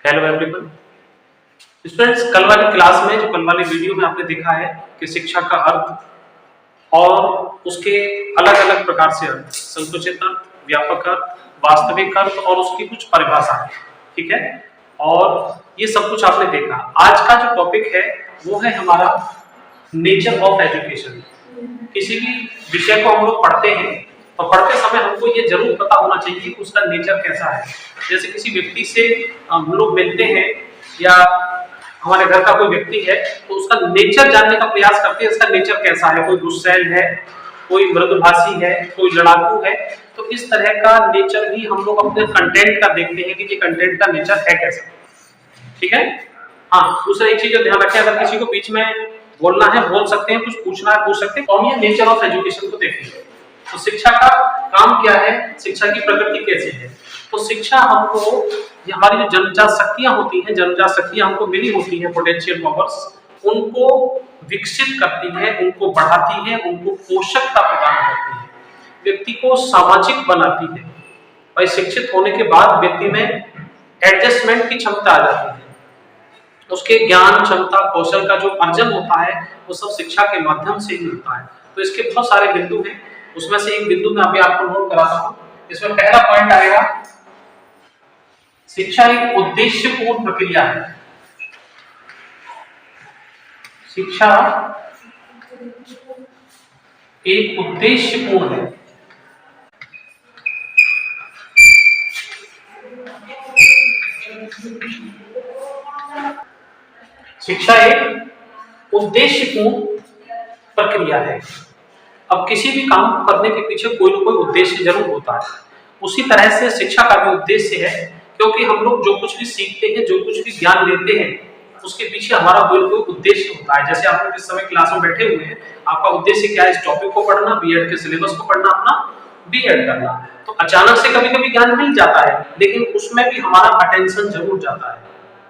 Hello everyone students, कल वाली class में जो कल वाली वीडियो में आपने देखा है कि शिक्षा का अर्थ और उसके अलग अलग प्रकार से अर्थ, संकुचित अर्थ, व्यापक अर्थ, वास्तविक अर्थ और उसकी कुछ परिभाषा है। ठीक है, और ये सब कुछ आपने देखा। आज का जो टॉपिक है वो है हमारा नेचर ऑफ एजुकेशन। किसी भी विषय को हम लोग पढ़ते हैं और पढ़ते समय हमको ये जरूर पता होना चाहिए कि उसका नेचर कैसा है। जैसे किसी व्यक्ति से हम लोग मिलते हैं या हमारे घर का कोई व्यक्ति है तो उसका नेचर जानने का प्रयास करते हैं, इसका नेचर कैसा है, कोई गुस्सैल है, कोई मृदुभाषी है, कोई लड़ाकू है। तो इस तरह का नेचर भी हम लोग अपने कंटेंट का देखते हैं कि ये कंटेंट का नेचर है कैसा। ठीक है। हाँ, दूसरा एक चीज ध्यान रखें, अगर किसी को बीच में बोलना है बोल सकते हैं, कुछ पूछना है पूछ सकते हैं। तो हम ये नेचर ऑफ एजुकेशन को देखेंगे। तो शिक्षा का काम क्या है, शिक्षा की प्रकृति कैसी है। तो शिक्षा हमको, ये हमारी जो जन्मजात शक्तियां होती हैं, जन्मजात शक्तियां हमको मिली होती हैं, पोटेंशियल पावर्स, उनको विकसित करती है, उनको बढ़ाती है, उनको पोषकता प्रदान करती है, व्यक्ति को सामाजिक बनाती है। और शिक्षित होने के बाद व्यक्ति में एडजस्टमेंट की क्षमता आ जाती है। उसके ज्ञान, क्षमता, कौशल का जो अर्जन होता है वो सब शिक्षा के माध्यम से ही होता है। तो इसके बहुत सारे बिंदु हैं, उसमें से एक बिंदु मैं अभी आपको नोट कराता हूं। इसमें पहला पॉइंट आएगा, शिक्षा एक उद्देश्यपूर्ण प्रक्रिया है। शिक्षा एक उद्देश्यपूर्ण है। शिक्षा एक उद्देश्यपूर्ण प्रक्रिया है। अब किसी भी काम करने के पीछे कोई ना कोई उद्देश्य जरूर होता है। उसी तरह से शिक्षा का भी उद्देश्य है, क्योंकि हम लोग जो कुछ भी सीखते हैं, जो कुछ भी ज्ञान लेते हैं, उसके पीछे हमारा कोई ना कोई उद्देश्य होता है। जैसे आप लोग इस समय क्लास में बैठे हुए हैं, आपका उद्देश्य क्या है? इस टॉपिक को पढ़ना, बीएड के सिलेबस को पढ़ना, अपना बीएड करना। तो अचानक से कभी कभी ज्ञान मिल जाता है, लेकिन उसमें भी हमारा अटेंशन जरूर जाता है।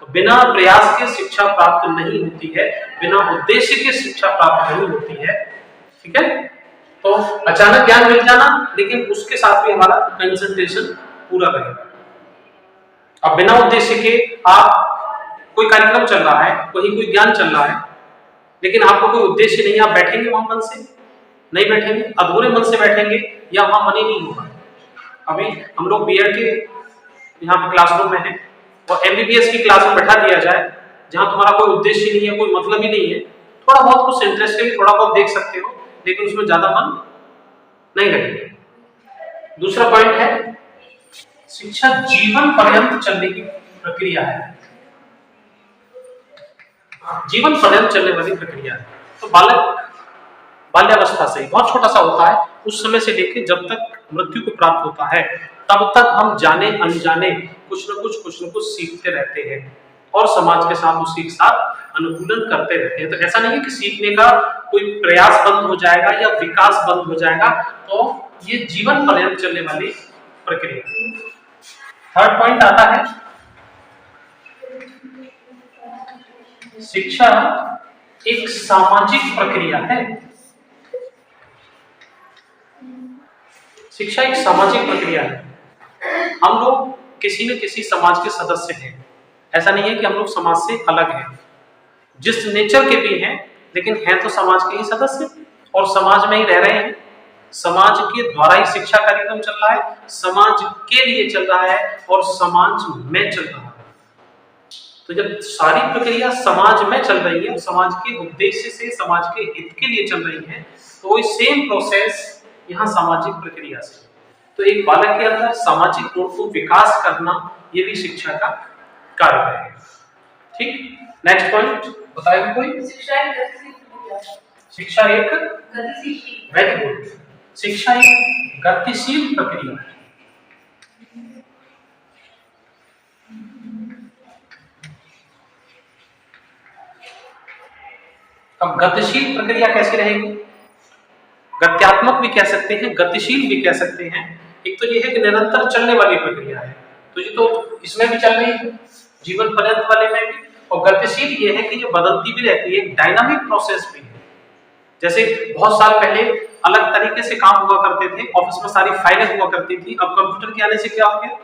तो बिना प्रयास के शिक्षा प्राप्त नहीं होती है, बिना उद्देश्य के शिक्षा प्राप्त नहीं होती है। ठीक है। तो अचानक ज्ञान मिल जाना, लेकिन उसके साथ भी हमारा कंसंट्रेशन पूरा रहेगा। अब बिना उद्देश्य के आप, कोई कार्यक्रम चल रहा है, कहीं कोई ज्ञान चल रहा है, लेकिन आपको कोई उद्देश्य नहीं, आप बैठेंगे वहां मन से? नहीं बैठेंगे, अधूरे मन से बैठेंगे या वहां मन ही नहीं होगा। अभी हम लोग बीएड के यहाँ पे क्लासरूम में है और एमबीबीएस की क्लास में बैठा दिया जाए, जहां तुम्हारा कोई उद्देश्य नहीं है, कोई मतलब ही नहीं है, थोड़ा बहुत कुछ इंटरेस्ट के लिए थोड़ा बहुत देख सकते हो, लेकिन उसमें ज्यादा मन नहीं लगेगा। दूसरा पॉइंट है, शिक्षा जीवन पर्यंत चलने की प्रक्रिया है। जीवन पर्यंत चलने वाली प्रक्रिया है। तो बालक बाल्यावस्था से बहुत छोटा सा होता है, उस समय से लेकर जब तक मृत्यु को प्राप्त होता है, तब तक हम जाने अनजाने कुछ न कुछ सीखते रहते हैं और समाज के साथ उसी के साथ अनुकूलन करते रहते हैं। तो ऐसा नहीं है कि सीखने का कोई प्रयास बंद हो जाएगा या विकास बंद हो जाएगा। तो ये जीवन पर्यंत चलने वाली प्रक्रिया। थर्ड पॉइंट आता है, शिक्षा एक सामाजिक प्रक्रिया है। शिक्षा एक सामाजिक प्रक्रिया है। हम लोग किसी न किसी समाज के सदस्य हैं। ऐसा नहीं है कि हम लोग समाज से अलग हैं, जिस नेचर के भी हैं, लेकिन हैं तो समाज के ही सदस्य और समाज में ही रह रहे हैं। समाज के द्वारा ही शिक्षा कार्यक्रम चल रहा है, समाज के लिए चल रहा है और समाज में चल रहा है। तो जब सारी प्रक्रिया समाज में चल रही है, समाज के उद्देश्य से, समाज के हित के लिए चल रही है, तो वही सेम प्रोसेस यहाँ सामाजिक प्रक्रिया से। तो एक बालक के अंदर सामाजिक गुण को विकास करना, ये भी शिक्षा का कार्य है। ठीक, नेक्स्ट पॉइंट बताएगा कोई? शिक्षा एक वेरी गुड, शिक्षा एक गतिशील प्रक्रिया है। अब गतिशील प्रक्रिया कैसी रहेगी? गत्यात्मक भी कह सकते हैं, गतिशील भी कह सकते हैं। एक तो ये है कि निरंतर चलने वाली प्रक्रिया है, तो ये तो इसमें भी चल रही है, जीवन पर्यंत वाले में भी। और गतिशील ये है कि ये बदलती भी रहती है, डायनामिक प्रोसेस भी है। जैसे बहुत साल पहले अलग तरीके से काम हुआ करते थे, ऑफिस में सारी फाइलें हुआ करती थी, अब कंप्यूटर के आने से क्या हो गया?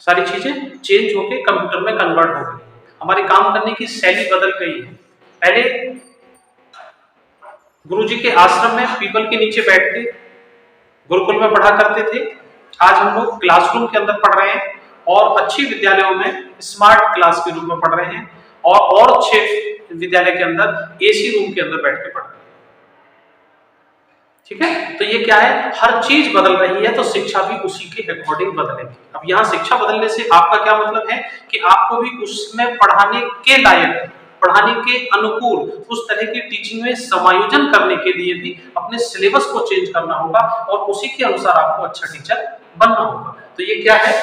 सारी चीजें चेंज होके कंप्यूटर में कन्वर्ट हो गई, हमारे काम करने की शैली बदल गई है। पहले गुरुजी के आश्रम में पीपल के नीचे बैठ के गुरुकुल में पढ़ा करते थे, आज हम लोग क्लासरूम के अंदर पढ़ रहे हैं और अच्छी विद्यालयों में स्मार्ट क्लास के रूप में पढ़ रहे हैं और अच्छे विद्यालय के अंदर एसी रूम के अंदर बैठ के पढ़ रहे हैं। ठीक है, तो ये क्या है, हर चीज बदल रही है तो शिक्षा भी उसी के अकॉर्डिंग बदलेगी। अब यहाँ शिक्षा बदलने से आपका क्या मतलब है कि आपको भी उसमें पढ़ाने के लायक, पढ़ाने के अनुकूल उस तरह की टीचिंग में समायोजन करने के लिए भी अपने सिलेबस को चेंज करना होगा और उसी के अनुसार आपको अच्छा टीचर बनना होगा। तो ये क्या है,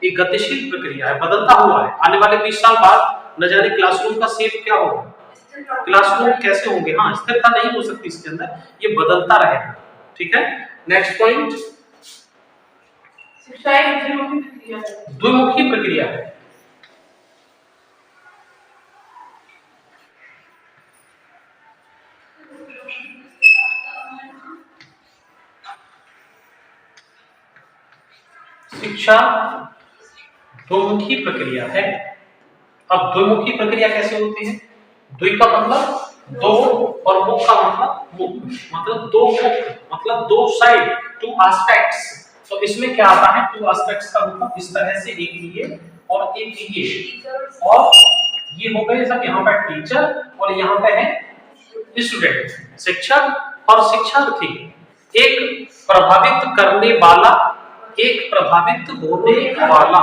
एक गतिशील प्रक्रिया है, बदलता हुआ है। आने वाले 20 साल बाद न जाने क्लासरूम का शेप क्या होगा, क्लासरूम कैसे होंगे। हाँ, स्थिरता नहीं हो सकती इसके अंदर, ये बदलता रहेगा। ठीक है, नेक्स्ट पॉइंट, शिक्षा एक द्विमुखी प्रक्रिया है। शिक्षा द्विमुखी प्रक्रिया है। अब द्विमुखी प्रक्रिया कैसे होती है, द्वि का मतलब दो और मुख का मतलब मुख, मतलब दो मुख मतलब दो साइड, टू एस्पेक्ट्स। तो इसमें क्या आता है, टू एस्पेक्ट्स का मतलब इस तरह से एक ये और एक ये, और ये हो गए सब यहाँ पर टीचर और यहाँ पे है स्टूडेंट, शिक्षक और शिक्षार्थी। एक प्रभावित करने वाला, एक प्रभावित होने वाला,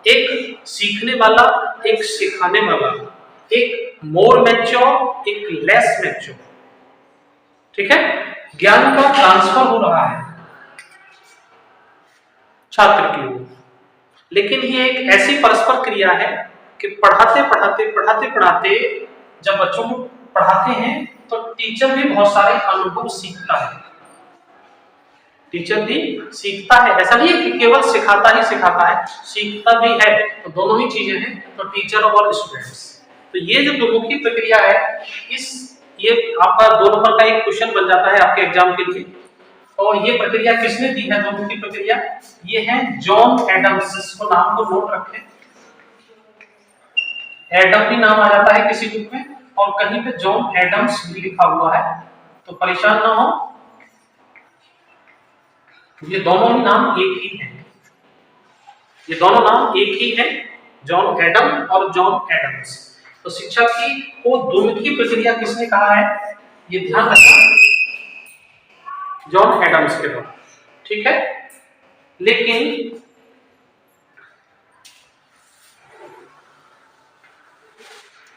एक सीखने वाला, एक सिखाने वाला, एक मोर मैच्योर, एक लेस मैच्योर। ठीक है, ज्ञान का ट्रांसफर हो रहा है छात्र की ओर, लेकिन ये एक ऐसी परस्पर क्रिया है कि पढ़ाते पढ़ाते जब बच्चों को पढ़ाते हैं तो टीचर भी बहुत सारे अनुभव सीखता है, टीचर भी सीखता है। ऐसा नहीं है कि केवल सिखाता ही सिखाता है, सीखता भी है। तो दोनों ही चीजें हैं, तो टीचर और स्टूडेंट्स। तो ये जो द्विमुखी प्रक्रिया है, ये आपका 2 नंबर का एक क्वेश्चन बन जाता है आपके एग्जाम के लिए। और ये प्रक्रिया किसने दी है द्विमुखी प्रक्रिया, ये है जॉन एडम्स। इसको नाम को नोट रखें, एडम भी नाम आ जाता है किसी बुक में और कहीं पे जॉन एडम्स भी लिखा हुआ है, तो परेशान ना हो, ये दोनों ही नाम एक ही हैं, ये दोनों नाम एक ही हैं, जॉन एडम और जॉन एडम्स। तो शिक्षा की वो द्विमुखी प्रक्रिया किसने कहा है, ये ध्यान रखना, जॉन एडम्स के द्वारा। ठीक है, लेकिन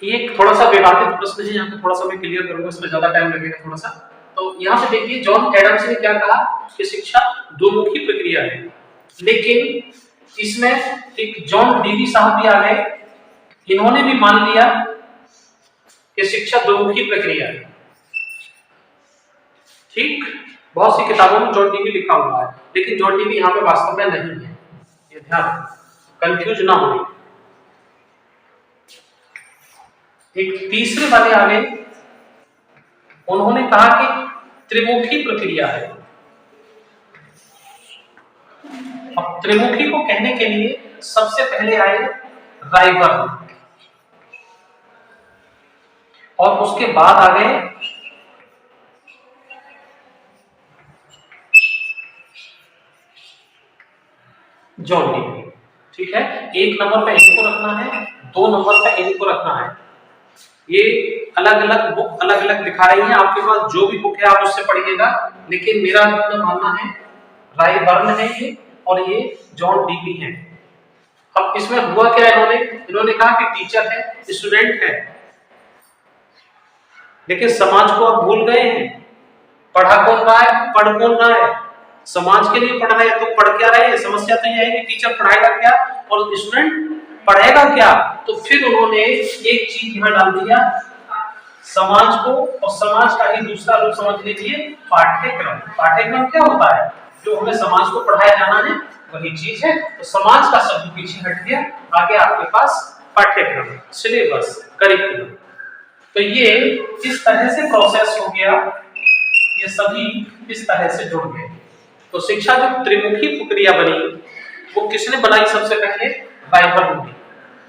ये थोड़ा सा विवादित प्रश्न है, यहाँ पे थोड़ा सा मैं क्लियर करूंगा, इसमें ज्यादा टाइम लगेगा थोड़ा सा। तो यहाँ से देखिए, जॉन एडम्स ने क्या कहा कि शिक्षा द्विमुखी प्रक्रिया है, लेकिन इसमें एक जॉन डीवी साहब भी आ गए, इन्होंने भी मान लिया कि शिक्षा द्विमुखी प्रक्रिया है। ठीक, बहुत सी किताबों में जॉन डीवी लिखा हुआ है, लेकिन जॉन डीवी यहाँ पे वास्तव में नहीं है, ये ध्यान, कंफ्यूज ना हो। एक तीसरे वाले आ गए, उन्होंने कहा कि त्रिमुखी प्रक्रिया है। अब त्रिमुखी को कहने के लिए सबसे पहले आए रायबर्न और उसके बाद आ गए जॉन डीवी। ठीक है, 1 नंबर पे इनको रखना है, 2 नंबर पे इनको रखना है। ये अलग अलग बुक अलग अलग दिखा रही है, आपके पास जो भी बुक है आप उससे पढ़िएगा, लेकिन मेरा मानना है रायबर्न है ये और ये जॉन डीवी है। अब इसमें हुआ क्या, इन्होंने कहा कि टीचर है, स्टूडेंट है, लेकिन समाज को आप भूल गए हैं। पढ़ा कौन रहा है, पढ़ कौन रहा है, समाज के लिए पढ़ रहे हैं, तो पढ़ क्या रहे हैं। समस्या तो यह है कि टीचर पढ़ाएगा क्या और स्टूडेंट पढ़ेगा क्या। तो फिर उन्होंने एक चीज यहाँ डाल दिया, समाज को, और समाज का ही दूसरा रूप समझ लीजिए पाठ्यक्रम। पाठ्यक्रम क्या होता है, जो हमें समाज को पढ़ाया जाना है वही चीज है। तो समाज का शब्द पीछे हट गया, आगे आपके पास पाठ्यक्रम, सिलेबस, करिकुलम। तो ये इस तरह से प्रोसेस हो गया, ये सभी इस तरह से जुड़ गए। तो शिक्षा जो त्रिमुखी प्रक्रिया बनी, वो किसने बनाई सबसे पहले, राइबर्न ने,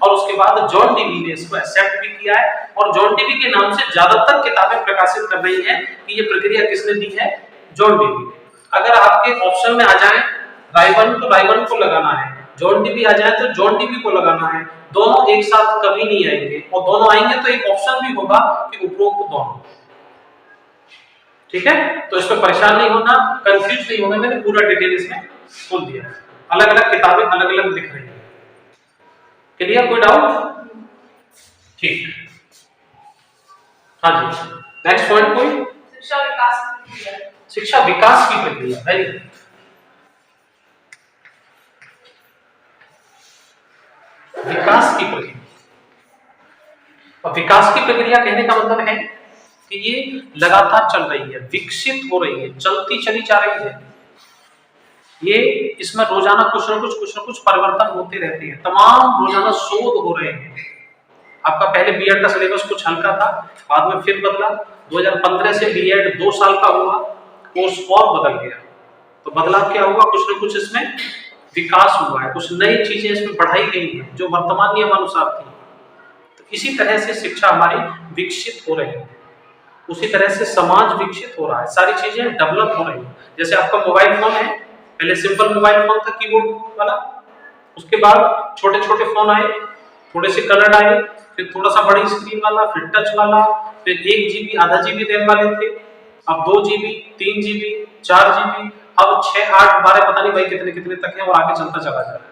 और उसके बाद जॉन डीवी ने इसको एक्सेप्ट भी किया है, और जॉन डीवी के नाम से ज्यादातर किताबें प्रकाशित कर रही हैं कि ये प्रक्रिया किसने दी है, जॉन डीवी ने। अगर आपके ऑप्शन में आ जाए राइबर्न तो राइबर्न को लगाना है, जॉन डीवी आ जाए तो जॉन डीवी को लगाना है, दोनों एक साथ कभी नहीं आएंगे, और दोनों आएंगे तो एक ऑप्शन भी होगा कि उपरोक्त दोनों। ठीक है, तो इस पर परेशान नहीं होना, कंफ्यूज नहीं होना, मैंने पूरा डिटेल इसमें खोल दिया है, अलग अलग किताबें अलग अलग दिख रही है। क्लियर, कोई डाउट? ठीक, हाँ जी, नेक्स्ट पॉइंट कोई? शिक्षा विकास की प्रक्रिया। शिक्षा विकास की प्रक्रिया, वेरी गुड। विकास की प्रक्रिया, और विकास की प्रक्रिया कहने का मतलब है कि ये लगातार चल रही है, विकसित हो रही है, चलती चली जा रही है, ये इसमें रोजाना कुछ ना कुछ परिवर्तन होते रहते हैं, तमाम रोजाना शोध हो रहे हैं। आपका पहले बीएड का सिलेबस कुछ हल्का था, बाद में फिर बदला, 2015 से बीएड 2 साल का हुआ, कोर्स और बदल गया, तो बदलाव क्या हुआ, कुछ ना कुछ इसमें विकास हुआ है, कुछ नई चीजें इसमें बढ़ाई गई हैं जो वर्तमान नियमानुसार थी। तो इसी तरह से शिक्षा हमारी विकसित हो रही है, उसी तरह से समाज विकसित हो रहा है, सारी चीजें डेवलप हो रही है। जैसे आपका मोबाइल फोन है, पहले सिंपल मोबाइल फोन था कीबोर्ड वाला, उसके बाद छोटे छोटे फोन आए, थोड़े से कलर आए, फिर थोड़ा सा बड़ी स्क्रीन वाला, फिर टच वाला, फिर 1 GB आधा GB रैम वाले थे, अब 2 GB 3 GB 4 GB, अब 6 8 12 पता नहीं भाई कितने कितने तक है, और आगे चलता चला जा रहा है।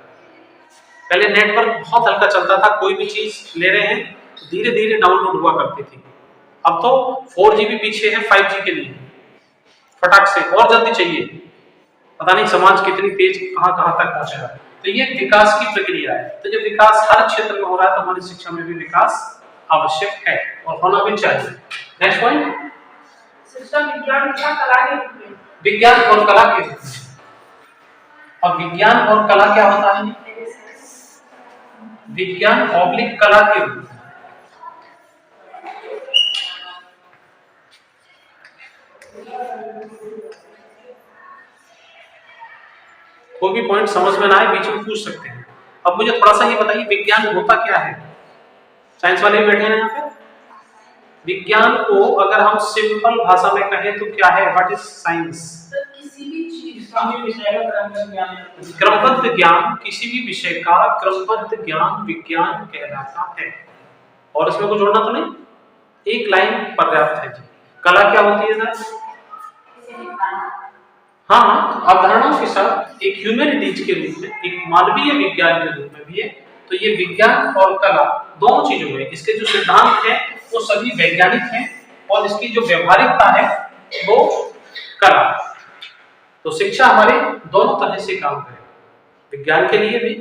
पहले नेटवर्क बहुत हल्का चलता था, कोई भी चीज ले रहे हैं धीरे धीरे डाउनलोड हुआ करती थी, अब तो 4 GB पीछे है 5G के लिए, फटाक से और जल्दी चाहिए, पता नहीं समाज कितनी तेज कहां कहां तक पहुंच रहा है। तो ये विकास की प्रक्रिया है, तो जब विकास हर क्षेत्र में हो रहा है तो हमारी शिक्षा में भी विकास आवश्यक है और होना भी चाहिए। नेक्स्ट पॉइंट, शिक्षा विज्ञान तथा कला के रूप में। विज्ञान और कला के रूप में, अब विज्ञान और कला क्या होता है, विज्ञान ऑब्लिक कला के रूप में। कोई भी पॉइंट समझ में ना आए बीच में पूछ सकते हैं। अब मुझे थोड़ा सा ये बताइए विज्ञान होता क्या है, साइंस वाले बैठे हैं यहाँ पे। विज्ञान को अगर हम सिंपल भाषा में कहें तो क्या है, व्हाट इज साइंस? किसी भी चीज क्रमबद्ध ज्ञान, किसी भी विषय का क्रमबद्ध ज्ञान विज्ञान कहलाता है। और इसमें कुछ जोड़ना तो नहीं, एक लाइन पर्याप्त है जी। कला क्या होती है सर? हाँ, अवधारणाओं के साथ एक ह्यूमैनिटीज के रूप में, एक मानवीय विज्ञान के रूप में भी है। तो ये विज्ञान और कला दोनों चीजों में इसके जो सिद्धांत हैं वो सभी वैज्ञानिक हैं, और इसकी जो व्यवहारिकता है वो कला। तो शिक्षा हमारे दोनों तरह से काम करे, विज्ञान के लिए भी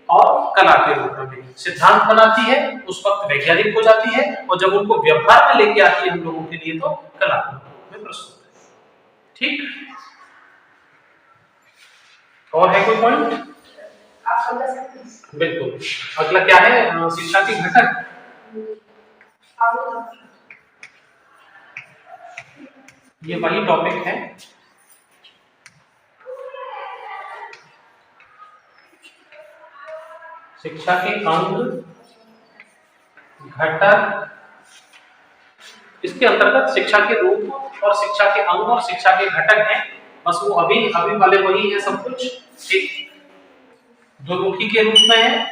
और कला के रूप में भी। सिद्धांत बनाती है उस वक्त वैज्ञानिक हो जाती है, और जब उनको व्यवहार में लेके आती है हम लोगों के लिए तो कला में प्रस्तुत है। ठीक, और है कोई पॉइंट? आप समझ सकते हैं। बिल्कुल। अगला क्या है, शिक्षा के घटक। ये वही टॉपिक है शिक्षा के अंग घटक। इसके अंतर्गत शिक्षा के रूप और शिक्षा के अंग और शिक्षा के घटक हैं, बस वो अभी वाले वही है सब कुछ। एक द्विमुखी के रूप में है,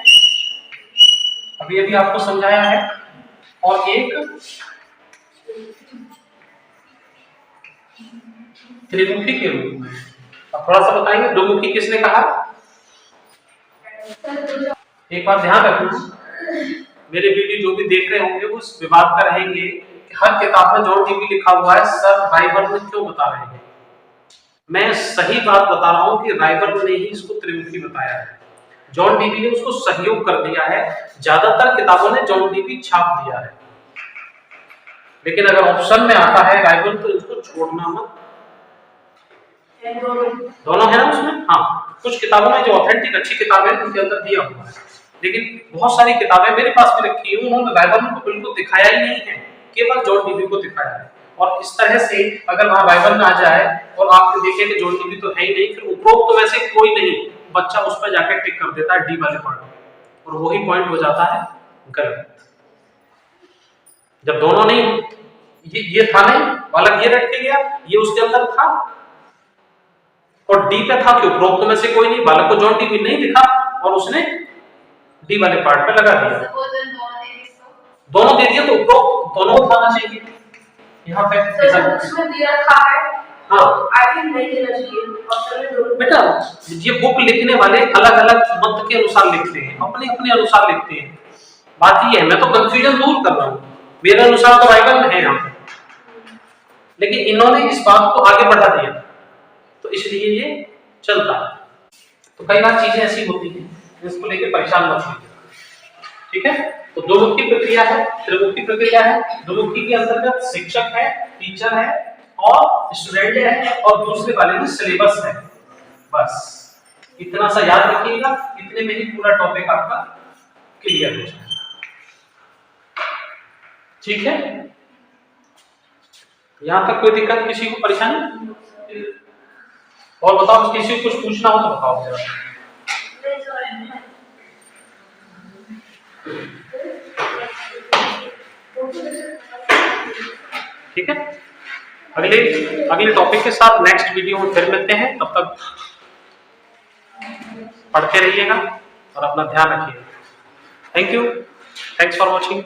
अभी आपको समझाया है, और एक त्रिमुखी के रूप में। अब थोड़ा सा बताएंगे द्विमुखी किसने कहा। एक बात ध्यान रखना, मेरे वीडियो जो भी देख रहे होंगे वो इस विवाद का रहेंगे कि हर किताब में जॉन डीवी लिखा हुआ है, सर राइबर्न क्यों बता रहे हैं। मैं सही बात बता रहा हूं कि राइबर्न ने ही इसको त्रिमुखी बताया है, जॉन डीवी ने उसको सहयोग कर दिया है। ज्यादातर किताबों ने जॉन डीवी छाप दिया है, लेकिन अगर ऑप्शन में आता है राइबर्न तो इसको छोड़ना मत। दोनों है ना उसमें, हाँ। कुछ किताबों में जो ऑथेंटिक अच्छी किताबें हैं उनके अंदर दिया हुआ है, लेकिन बहुत सारी किताबें मेरे पास भी रखी है, उन्होंने राइबर्न को बिल्कुल दिखाया ही नहीं है, केवल जॉन डीवी को दिखाया है। और इस तरह से अगर वहां राइबर्न आ जाए और आप देखें कि जॉन डीवी तो है ही नहीं, फिर उपरोक्त तो वैसे कोई नहीं, बच्चा उस पर जाकर टिक कर देता है डी वाले पॉइंट, और वही पॉइंट हो जाता है गलत। जब दोनों नहीं, ये था नहीं, बालक ये रट के गया, ये उसके अंदर था और डी पे था, क्यों? उपरोक्त में से कोई नहीं, बालक को जॉन डी नहीं दिखा और उसने डी वाले पार्ट पे लगा दिया। दोनों दे दिया तो उपरोक्त दोनों उठाना चाहिए। यहाँ पे उसमें दिया था है, हाँ आई थिंक नहीं देना चाहिए ऑप्शन में दोनों। बेटा, ये बुक लिखने वाले अलग अलग मत के अनुसार लिखते हैं, अपने अपने अनुसार लिखते हैं। बात ये है, मैं तो कंफ्यूजन दूर कर रहा हूँ, मेरे अनुसार तो राइट है यहाँ पे, लेकिन इन्होंने इस बात को आगे बढ़ा दिया तो इसलिए ये चलता है। तो कई बार चीजें ऐसी होती हैं जिसको लेकर परेशान मत होइए, ठीक है। तो दो मुक्ति प्रक्रिया है, त्रिमुक्ति प्रक्रिया है। दो मुक्ति के अंतर्गत शिक्षक है, टीचर है और स्टूडेंट है, और दूसरे वाले में सिलेबस है। बस इतना सा याद रखिएगा, इतने में ही पूरा टॉपिक आपका क्लियर हो जाएगा, ठीक है। यहां तक कोई दिक्कत, किसी को परेशानी? और बताओ, किसी को कुछ पूछना हो तो बताओ जरा। ठीक है, अगले टॉपिक के साथ नेक्स्ट वीडियो में फिर मिलते हैं। तब तक पढ़ते रहिएगा और अपना ध्यान रखिएगा। Thank you, thanks for watching.